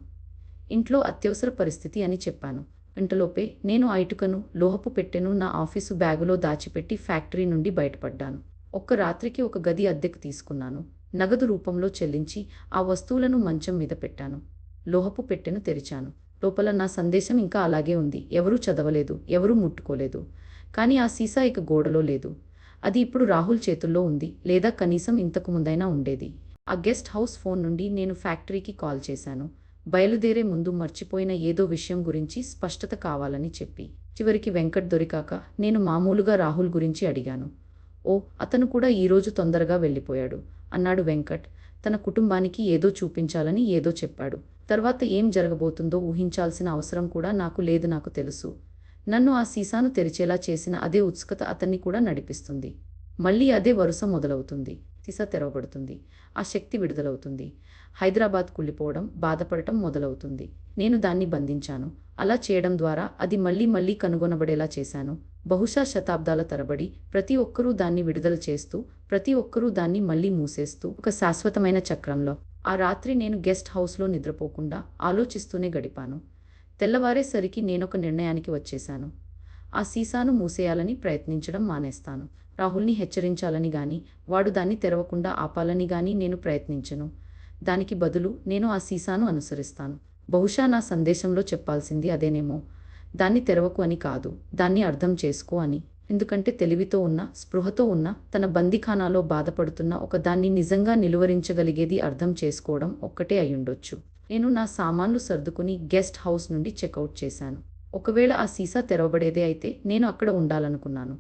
ఇంట్లో అత్యవసర పరిస్థితి అని చెప్పాను. గంటలోపే నేను ఆ ఇటుకను, లోహపు పెట్టెను నా ఆఫీసు బ్యాగులో దాచిపెట్టి ఫ్యాక్టరీ నుండి బయటపడ్డాను. ఒక్క రాత్రికి ఒక గది అద్దెకు తీసుకున్నాను. నగదు రూపంలో చెల్లించి ఆ వస్తువులను మంచం మీద పెట్టాను. లోహపు పెట్టెను తెరిచాను. లోపల నా సందేశం ఇంకా అలాగే ఉంది. ఎవరూ చదవలేదు, ఎవరూ ముట్టుకోలేదు. కానీ ఆ సీసా ఇక గోడలో లేదు. అది ఇప్పుడు రాహుల్ చేతుల్లో ఉంది, లేదా కనీసం ఇంతకు ముందైనా ఉండేది. ఆ గెస్ట్ హౌస్ ఫోన్ నుండి నేను ఫ్యాక్టరీకి కాల్ చేశాను. బయలుదేరే ముందు మర్చిపోయిన ఏదో విషయం గురించి స్పష్టత కావాలని చెప్పి. చివరికి వెంకట్ దొరికాక నేను మామూలుగా రాహుల్ గురించి అడిగాను. ఓ, అతను కూడా ఈరోజు తొందరగా వెళ్ళిపోయాడు అన్నాడు వెంకట్. తన కుటుంబానికి ఏదో చూపించాలని ఏదో చెప్పాడు. తర్వాత ఏం జరగబోతుందో ఊహించాల్సిన అవసరం కూడా నాకు లేదు. నాకు తెలుసు. నన్ను ఆ సీసాను తెరిచేలా చేసిన అదే ఉత్సుకత అతన్ని కూడా నడిపిస్తుంది. మళ్ళీ అదే వరుస మొదలవుతుంది. సీసా తెరవబడుతుంది. ఆ శక్తి విడుదలవుతుంది. హైదరాబాద్ కుళ్ళిపోవడం, బాధపడటం మొదలవుతుంది. నేను దాన్ని బంధించాను. అలా చేయడం ద్వారా అది మళ్ళీ మళ్ళీ కనుగొనబడేలా చేశాను. బహుశా శతాబ్దాల తరబడి ప్రతి ఒక్కరూ దాన్ని విడుదల చేస్తూ, ప్రతి ఒక్కరూ దాన్ని మళ్ళీ మూసేస్తూ ఒక శాశ్వతమైన చక్రంలో. ఆ రాత్రి నేను గెస్ట్ హౌస్లో నిద్రపోకుండా ఆలోచిస్తూనే గడిపాను. తెల్లవారేసరికి నేనొక నిర్ణయానికి వచ్చేశాను. ఆ సీసాను మూసేయాలని ప్రయత్నించడం మానేస్తాను. రాహుల్ని హెచ్చరించాలని గాని, వాడు దాన్ని తెరవకుండా ఆపాలని గాని నేను ప్రయత్నించను. దానికి బదులు నేను ఆ సీసాను అనుసరిస్తాను. బహుశా నా సందేశంలో చెప్పాల్సింది అదేనేమో. దాన్ని తెరవకు అని కాదు, దాన్ని అర్థం చేసుకో అని. ఎందుకంటే తెలివితో ఉన్న, స్పృహతో ఉన్న, తన బందీఖానాలో బాధపడుతున్న ఒక దాన్ని నిజంగా నిలువరించగలిగేది అర్థం చేసుకోవడం ఒక్కటే అయ్యుండొచ్చు. నేను నా సామాన్లు సర్దుకుని గెస్ట్ హౌస్ నుండి చెక్అవుట్ చేశాను. ఒకవేళ ఆ సీసా తెరవబడేదే అయితే నేను అక్కడ ఉండాలనుకున్నాను.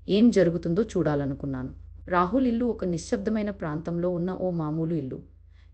ఏం జరుగుతుందో చూడాలనుకున్నాను. రాహుల్ ఇల్లు ఒక నిశ్శబ్దమైన ప్రాంతంలో ఉన్న ఓ మామూలు ఇల్లు.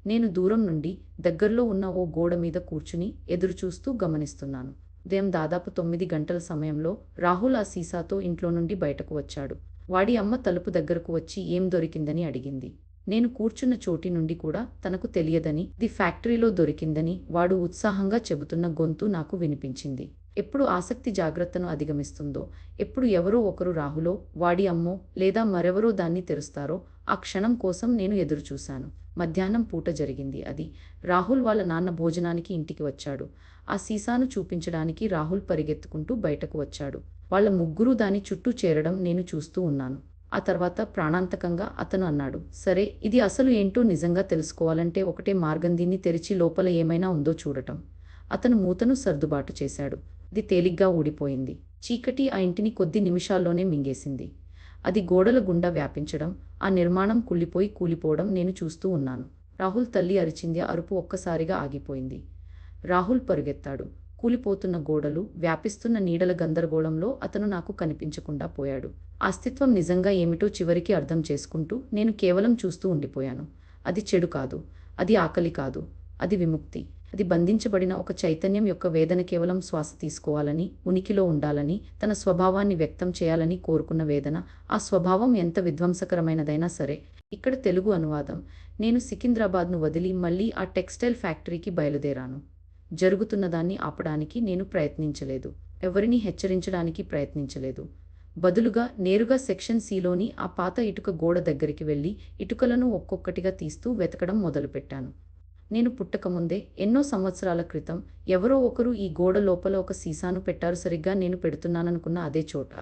నేను దూరం నుండి దగ్గరలో ఉన్న ఓ గోడ మీద కూర్చుని ఎదురుచూస్తూ గమనిస్తున్నాను. ఉదయం దాదాపు 9 గంటల సమయంలో రాహుల్ ఆ సీసాతో ఇంట్లో నుండి బయటకు వచ్చాడు. వాడి అమ్మ తలుపు దగ్గరకు వచ్చి ఏం దొరికిందని అడిగింది. నేను కూర్చున్న చోటి నుండి కూడా తనకు తెలియదని, ది ఫ్యాక్టరీలో దొరికిందని వాడు ఉత్సాహంగా చెబుతున్న గొంతు నాకు వినిపించింది. ఎప్పుడు ఆసక్తి జాగ్రత్తను అధిగమిస్తుందో, ఎప్పుడు ఎవరో ఒకరు రాహులో, వాడి అమ్మో లేదా మరెవరో దాన్ని తెరుస్తారో ఆ క్షణం కోసం నేను ఎదురుచూశాను. మధ్యాహ్నం పూట జరిగింది అది. రాహుల్ వాళ్ళ నాన్న భోజనానికి ఇంటికి వచ్చాడు. ఆ సీసాను చూపించడానికి రాహుల్ పరిగెత్తుకుంటూ బయటకు వచ్చాడు. వాళ్ళ ముగ్గురూ దాని చుట్టూ చేరడం నేను చూస్తూ ఉన్నాను. ఆ తర్వాత ప్రాణాంతకంగా అతను అన్నాడు, సరే, ఇది అసలు ఏంటో నిజంగా తెలుసుకోవాలంటే ఒకటే మార్గం, దీన్ని తెరిచి లోపల ఏమైనా ఉందో చూడటం. అతను మూతను సర్దుబాటు చేశాడు. అది తేలిగ్గా ఊడిపోయింది. చీకటి ఆ ఇంటిని కొద్ది నిమిషాల్లోనే మింగేసింది. అది గోడల గుండా వ్యాపించడం, ఆ నిర్మాణం కుళ్ళిపోయి కూలిపోవడం నేను చూస్తూ ఉన్నాను. రాహుల్ తల్లి అరిచింది. అరుపు ఒక్కసారిగా ఆగిపోయింది. రాహుల్ పరుగెత్తాడు. కూలిపోతున్న గోడలు, వ్యాపిస్తున్న నీడల గందరగోళంలో అతను నాకు కనిపించకుండా పోయాడు. అస్తిత్వం నిజంగా ఏమిటో చివరికి అర్థం చేసుకుంటూ నేను కేవలం చూస్తూ ఉండిపోయాను. అది చెడు కాదు, అది ఆకలి కాదు, అది విముక్తి. అది బంధించబడిన ఒక చైతన్యం యొక్క వేదన, కేవలం శ్వాస తీసుకోవాలని, ఉనికిలో ఉండాలని, తన స్వభావాన్ని వ్యక్తం చేయాలని కోరుకున్న వేదన. ఆ స్వభావం ఎంత విధ్వంసకరమైనదైనా సరే. ఇక్కడ తెలుగు అనువాదం. నేను సికింద్రాబాద్ను వదిలి మళ్ళీ ఆ టెక్స్టైల్ ఫ్యాక్టరీకి బయలుదేరాను. జరుగుతున్నదాన్ని ఆపడానికి నేను ప్రయత్నించలేదు. ఎవరినీ హెచ్చరించడానికి ప్రయత్నించలేదు. బదులుగా నేరుగా సెక్షన్ సిలోని ఆ పాత ఇటుక గోడ దగ్గరికి వెళ్ళి ఇటుకలను ఒక్కొక్కటిగా తీస్తూ వెతకడం మొదలుపెట్టాను. నేను పుట్టకముందే, ఎన్నో సంవత్సరాల క్రితం, ఎవరో ఒకరు ఈ గోడ లోపల ఒక సీసాను పెట్టారు, సరిగ్గా నేను పెడుతున్నాననుకున్న అదే చోట.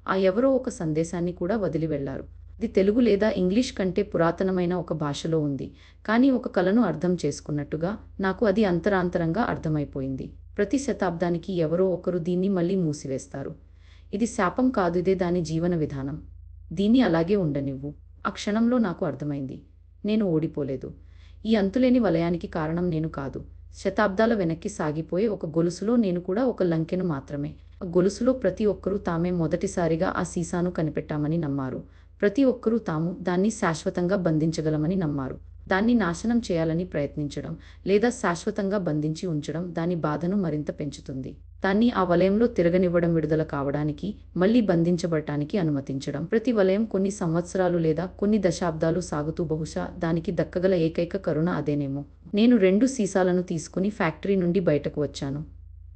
ఆ ఎవరో ఒక సందేశాన్ని కూడా వదిలి వెళ్లారు. ఇది తెలుగు లేదా ఇంగ్లీష్ కంటే పురాతనమైన ఒక భాషలో ఉంది. కానీ ఒక కలను అర్థం చేసుకున్నట్టుగా నాకు అది అంతరాంతరంగా అర్థమైపోయింది. ప్రతి శతాబ్దానికి ఎవరో ఒకరు దీన్ని మళ్ళీ మూసివేస్తారు. ఇది శాపం కాదు, ఇదే దాని జీవన విధానం. దీన్ని అలాగే ఉండనివ్వు. ఆ క్షణంలో నాకు అర్థమైంది. నేను ఓడిపోలేదు. ఈ అంతులేని వలయానికి కారణం నేను కాదు. శతాబ్దాల వెనక్కి సాగిపోయే ఒక గొలుసులో నేను కూడా ఒక లంకెను మాత్రమే. ఆ గొలుసులో ప్రతి ఒక్కరూ తామే మొదటిసారిగా ఆ సీసాను కనిపెట్టామని నమ్మారు. ప్రతి ఒక్కరూ తాము దాన్ని శాశ్వతంగా బంధించగలమని నమ్మారు. దాన్ని నాశనం చేయాలని ప్రయత్నించడం, లేదా శాశ్వతంగా బంధించి ఉంచడం దాని బాధను మరింత పెంచుతుంది. దాన్ని ఆ వలయంలో తిరగనివ్వడం, విడుదల కావడానికి, మళ్ళీ బంధించబడటానికి అనుమతించడం. ప్రతి వలయం కొన్ని సంవత్సరాలు లేదా కొన్ని దశాబ్దాలు సాగుతూ, బహుశా దానికి దక్కగల ఏకైక కరుణ అదేనేమో. నేను 2 సీసాలను తీసుకుని ఫ్యాక్టరీ నుండి బయటకు వచ్చాను.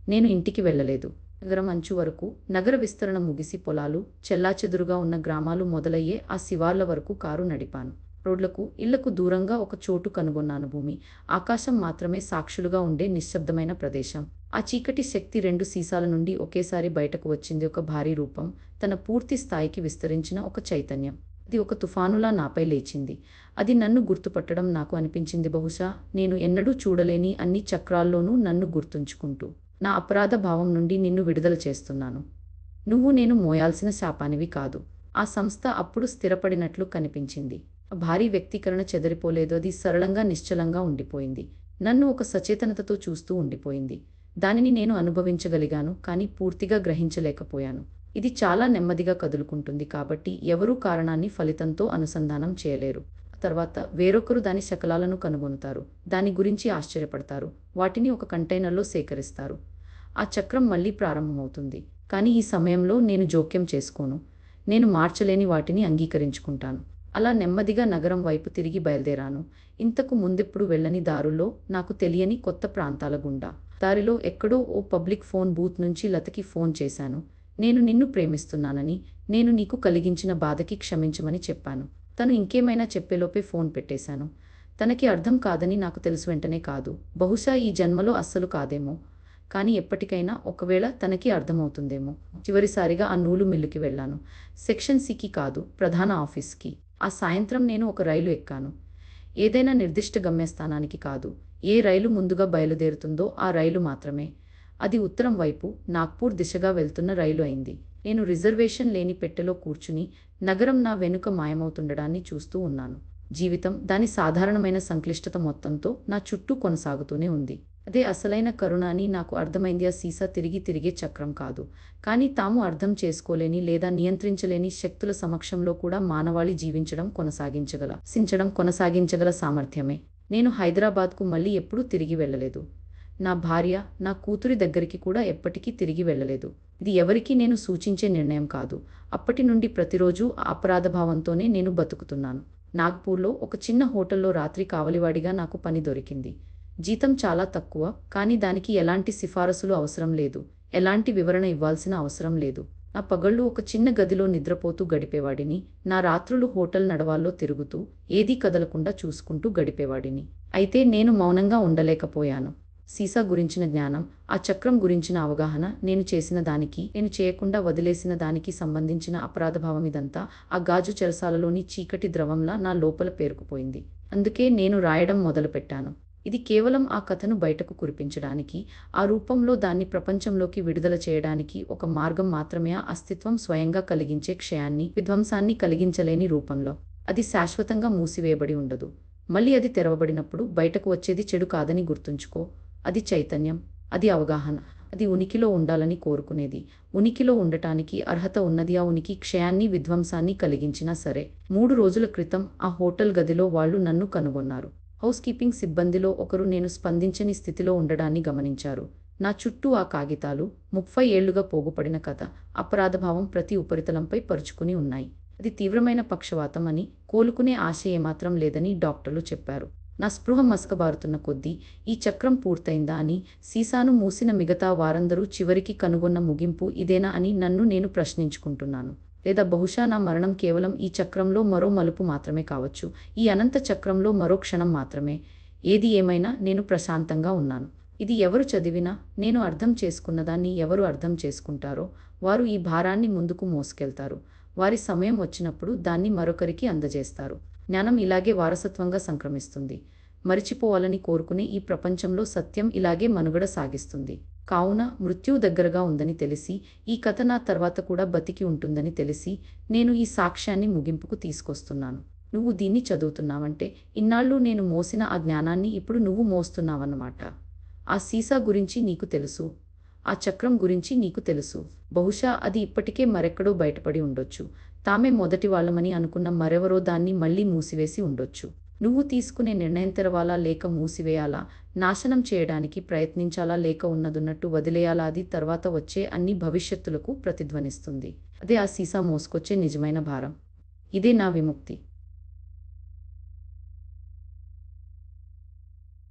నేను ఇంటికి వెళ్ళలేదు. నగరం అంచు వరకు, నగర విస్తరణ ముగిసి పొలాలు, చెల్లాచెదురుగా ఉన్న గ్రామాలు మొదలయ్యే ఆ శివార్ల వరకు కారు నడిపాను. రోడ్లకు, ఇళ్లకు దూరంగా ఒక చోటు కనుగొన్నాను. భూమి, ఆకాశం మాత్రమే సాక్షులుగా ఉండే నిశ్శబ్దమైన ప్రదేశం. ఆ చీకటి శక్తి 2 సీసాల నుండి ఒకేసారి బయటకు వచ్చింది. ఒక భారీ రూపం, తన పూర్తి స్థాయికి విస్తరించిన ఒక చైతన్యం. అది ఒక తుఫానులా నాపై లేచింది. అది నన్ను గుర్తుపట్టడం నాకు అనిపించింది. బహుశా నేను ఎన్నడూ చూడలేని అన్ని చక్రాల్లోనూ నన్ను గుర్తుంచుకుంటూ, నా అపరాధ భావం నుండి నిన్ను విడుదల చేస్తున్నాను. నువ్వు నేను మోయాల్సిన శాపానివి కాదు. ఆ సంస్థ అప్పుడు స్థిరపడినట్లు కనిపించింది. ఆ భారీ వ్యక్తీకరణ చెదిరిపోలేదు. అది సరళంగా నిశ్చలంగా ఉండిపోయింది. నన్ను ఒక సచేతనతతో చూస్తూ ఉండిపోయింది. దానిని నేను అనుభవించగలిగాను, కానీ పూర్తిగా గ్రహించలేకపోయాను. ఇది చాలా నెమ్మదిగా కదులుకుంటుంది కాబట్టి ఎవరూ కారణాన్ని ఫలితంతో అనుసంధానం చేయలేరు. తర్వాత వేరొకరు దాని శకలాలను కనుగొనుతారు. దాని గురించి ఆశ్చర్యపడతారు. వాటిని ఒక కంటైనర్‌లో సేకరిస్తారు. ఆ చక్రం మళ్ళీ ప్రారంభమవుతుంది. కానీ ఈ సమయంలో నేను జోక్యం చేసుకోను. నేను మార్చలేని వాటిని అంగీకరించుకుంటాను. అలా నెమ్మదిగా నగరం వైపు తిరిగి బయలుదేరాను. ఇంతకు ముందెప్పుడు వెళ్ళని దారుల్లో, నాకు తెలియని కొత్త ప్రాంతాల గుండా. దారిలో ఎక్కడో ఓ పబ్లిక్ ఫోన్ బూత్ నుంచి లతకి ఫోన్ చేశాను. నేను నిన్ను ప్రేమిస్తున్నానని, నేను నీకు కలిగించిన బాధకి క్షమించమని చెప్పాను. తను ఇంకేమైనా చెప్పేలోపే ఫోన్ పెట్టేశాను. తనకి అర్థం కాదని నాకు తెలుసు. వెంటనే కాదు, బహుశా ఈ జన్మలో అస్సలు కాదేమో. కానీ ఎప్పటికైనా ఒకవేళ తనకి అర్థమవుతుందేమో. చివరిసారిగా ఆ నూలు మిల్లుకి వెళ్ళాను. సెక్షన్ సికి కాదు, ప్రధాన ఆఫీస్కి. ఆ సాయంత్రం నేను ఒక రైలు ఎక్కాను. ఏదైనా నిర్దిష్ట గమ్యస్థానానికి కాదు. ఏ రైలు ముందుగా బయలుదేరుతుందో ఆ రైలు మాత్రమే. అది ఉత్తరం వైపు నాగ్పూర్ దిశగా వెళ్తున్న రైలు అయింది. నేను రిజర్వేషన్ లేని పెట్టెలో కూర్చుని నగరం నా వెనుక మాయమవుతుండడాన్ని చూస్తూ ఉన్నాను. జీవితం దాని సాధారణమైన సంక్లిష్టత మొత్తంతో నా చుట్టూ కొనసాగుతూనే ఉంది. అదే అసలైన కరుణ అని నాకు అర్థమైంది. ఆ సీసా తిరిగి తిరిగే చక్రం కాదు, కానీ తాము అర్థం చేసుకోలేని లేదా నియంత్రించలేని శక్తుల సమక్షంలో కూడా మానవాళి కొనసాగించగల సామర్థ్యమే. నేను హైదరాబాద్కు మళ్ళీ ఎప్పుడూ తిరిగి వెళ్ళలేదు. నా భార్య, నా కూతురి దగ్గరికి కూడా ఎప్పటికీ తిరిగి వెళ్ళలేదు. ఇది ఎవరికీ నేను సూచించే నిర్ణయం కాదు. అప్పటి నుండి ప్రతిరోజూ ఆ అపరాధభావంతోనే నేను బతుకుతున్నాను. నాగ్పూర్లో ఒక చిన్న హోటల్లో రాత్రి కావలివాడిగా నాకు పని దొరికింది. జీతం చాలా తక్కువ, కానీ దానికి ఎలాంటి సిఫారసులు అవసరం లేదు, ఎలాంటి వివరణ ఇవ్వాల్సిన అవసరం లేదు. నా పగళ్ళు ఒక చిన్న గదిలో నిద్రపోతూ గడిపేవాడిని. నా రాత్రులు హోటల్ నడవాల్లో తిరుగుతూ, ఏదీ కదలకుండా చూసుకుంటూ గడిపేవాడిని. అయితే నేను మౌనంగా ఉండలేకపోయాను. సీసా గురించిన జ్ఞానం, ఆ చక్రం గురించిన అవగాహన, నేను చేసిన దానికి, నేను చేయకుండా వదిలేసిన దానికి సంబంధించిన అపరాధభావం, ఇదంతా ఆ గాజు చెరసాలలోని చీకటి ద్రవంలా నా లోపల పేరుకుపోయింది. అందుకే నేను రాయడం మొదలుపెట్టాను. ఇది కేవలం ఆ కథను బయటకు కురిపించడానికి, ఆ రూపంలో దాన్ని ప్రపంచంలోకి విడుదల చేయడానికి ఒక మార్గం మాత్రమే. ఆ అస్తిత్వం స్వయంగా కలిగించే క్షయాన్ని, విధ్వంసాన్ని కలిగించలేని రూపంలో. అది శాశ్వతంగా మూసివేయబడి ఉండదు. మళ్ళీ అది తెరవబడినప్పుడు బయటకు వచ్చేది చెడు కాదని గుర్తుంచుకో. అది చైతన్యం, అది అవగాహన, అది ఉనికిలో ఉండాలని కోరుకునేది. ఉనికిలో ఉండటానికి అర్హత ఉన్నది. ఆ ఉనికి క్షయాన్ని, విధ్వంసాన్ని కలిగించినా సరే. 3 రోజుల క్రితం ఆ హోటల్ గదిలో వాళ్ళు నన్ను కనుగొన్నారు. హౌస్ కీపింగ్ సిబ్బందిలో ఒకరు నేను స్పందించని స్థితిలో ఉండడాన్ని గమనించారు. నా చుట్టూ ఆ కాగితాలు, 30 ఏళ్లుగా పోగుపడిన కథ, అపరాధభావం ప్రతి ఉపరితలంపై పరుచుకుని ఉన్నాయి. అది తీవ్రమైన పక్షవాతం అని, కోలుకునే ఆశ ఏమాత్రం లేదని డాక్టర్లు చెప్పారు. నా స్పృహ మసకబారుతున్న కొద్దీ, ఈ చక్రం పూర్తయిందా అని, సీసాను మూసిన మిగతా వారందరూ చివరికి కనుగొన్న ముగింపు ఇదేనా అని నన్ను నేను ప్రశ్నించుకుంటున్నాను. లేదా బహుశా నా మరణం కేవలం ఈ చక్రంలో మరో మలుపు మాత్రమే కావచ్చు, ఈ అనంత చక్రంలో మరో క్షణం మాత్రమే. ఏది ఏమైనా నేను ప్రశాంతంగా ఉన్నాను. ఇది ఎవరు చదివినా, నేను అర్థం చేసుకున్నదాన్ని ఎవరు అర్థం చేసుకుంటారో వారు ఈ భారాన్ని ముందుకు మోసుకెళ్తారు. వారి సమయం వచ్చినప్పుడు దాన్ని మరొకరికి అందజేస్తారు. జ్ఞానం ఇలాగే వారసత్వంగా సంక్రమిస్తుంది. మరిచిపోవాలని కోరుకునే ఈ ప్రపంచంలో సత్యం ఇలాగే మనుగడ సాగిస్తుంది. కావున మృత్యువు దగ్గరగా ఉందని తెలిసి, ఈ కథ నా తర్వాత కూడా బతికి ఉంటుందని తెలిసి, నేను ఈ సాక్ష్యాన్ని ముగింపుకు తీసుకొస్తున్నాను. నువ్వు దీన్ని చదువుతున్నావంటే, ఇన్నాళ్ళు నేను మోసిన ఆ జ్ఞానాన్ని ఇప్పుడు నువ్వు మోస్తున్నావన్నమాట. ఆ సీసా గురించి నీకు తెలుసు. ఆ చక్రం గురించి నీకు తెలుసు. బహుశా అది ఇప్పటికే మరెక్కడో బయటపడి ఉండొచ్చు. తామే మొదటి వాళ్ళమని అనుకున్న మరెవరో దాన్ని మళ్ళీ మూసివేసి ఉండొచ్చు. నువ్వు తీసుకునే నిర్ణయం తెరవాలా లేక మూసివేయాలా, నాశనం చేయడానికి ప్రయత్నించాలా లేక ఉన్నదున్నట్టు వదిలేయాలా, అది తర్వాత వచ్చే అన్ని భవిష్యత్తులకు ప్రతిధ్వనిస్తుంది. అదే ఆ సీసా మోసుకొచ్చే నిజమైన భారం. ఇదే నా విముక్తి.